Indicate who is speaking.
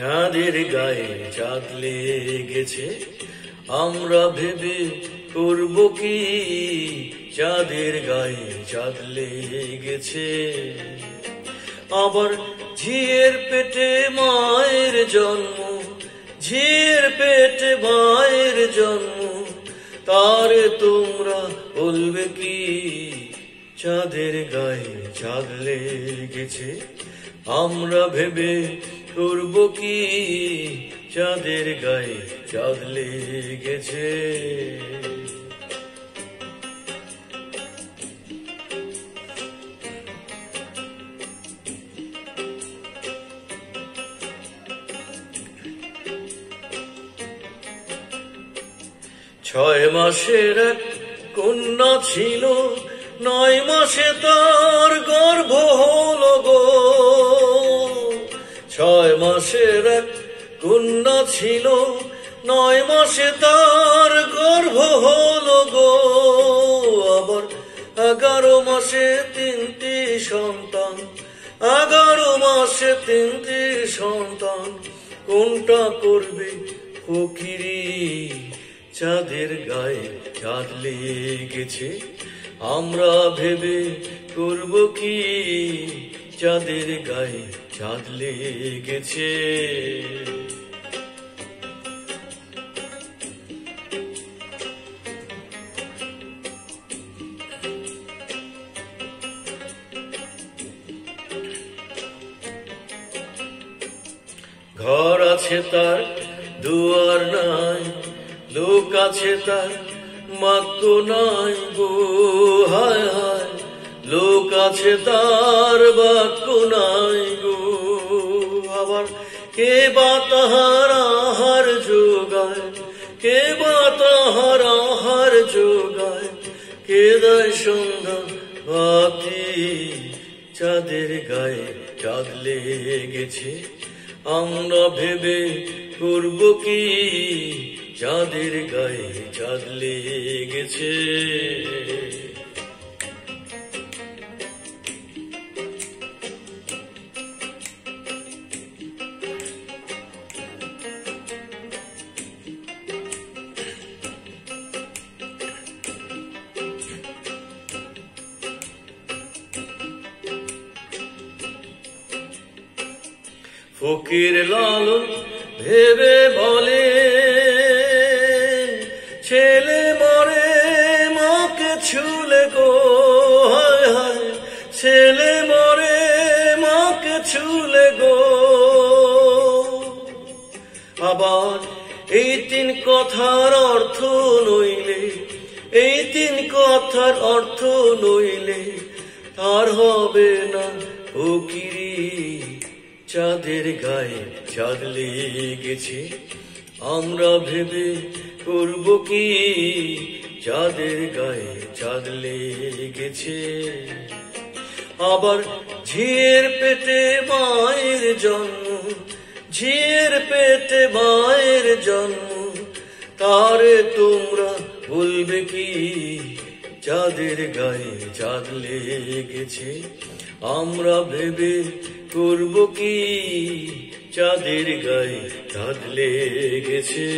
Speaker 1: চাঁদের গায়ে চাঁদ লেগেছে, আমরা ভেবে করব কি, চাঁদের গায়ে চাঁদ লেগেছে। আবার ঝিয়ের পেটে মায়ের জন্ম, ঝিয়ের পেটে মায়ের জন্ম, তারে তোমরা বলবে কি, চাঁদের গায়ে চাঁদ লেগেছে, আমরা ভেবে করব কি, চাঁদের গায়ে চাঁদ লেগেছে। ছয় মাসের এক কন্যা ছিল, 9 মাসে তার গর্ভ হলো গো। 6 মাসের এক কন্যা ছিল, 9 মাসে তার গর্ভ হলো গো। আবার 11 মাসে 3টি সন্তান, 11 মাসে 3টি সন্তান, কোনটা করবে ফকিরি, চাঁদের গায়ে চাঁদ লেগেছে, আমরা ভেবে করব কি, চাঁদের গায়ে চাঁদ লেগেছে। ঘর আছে তার দুয়ার নাই, লোক আছে তার মাত্র নাই গো। হায় হায়, লোক আছে তার বাক্য নাই গো। আবার কে বা তাহার আহার যোগায়, কে বা তাহার আহার যোগায়, কে দেয় সন্ধ্যা বাতি, চাঁদের গায়ে চাঁদ লেগেছে, আমরা ভেবে করব কি, চাঁদের গায়ে চাঁদ লেগেছে। ফকির লালন ভেবে বলে, ছেলে মরে মাকে ছুলে গো। হায় হায়, ছেলে মরে মাকে ছুলে গো। আবার এই 3 কথার অর্থ নইলে, এই 3 কথার অর্থ নইলে, তার হবে না ফকিরি, চাঁদের গায়ে চাঁদ লেগেছে, আমরা ভেবে করব কি, চাঁদের গায়ে চাঁদ লেগেছে। আবার ঝিয়ের পেটে মায়ের জন্ম, ঝিয়ের পেটে মায়ের জন্ম, তারে তোমরা বলবে কি, চাঁদের গায়ে চাঁদ লেগেছে, আমরা ভেবে করব কি, চাঁদের গায়ে চাঁদ লেগেছে।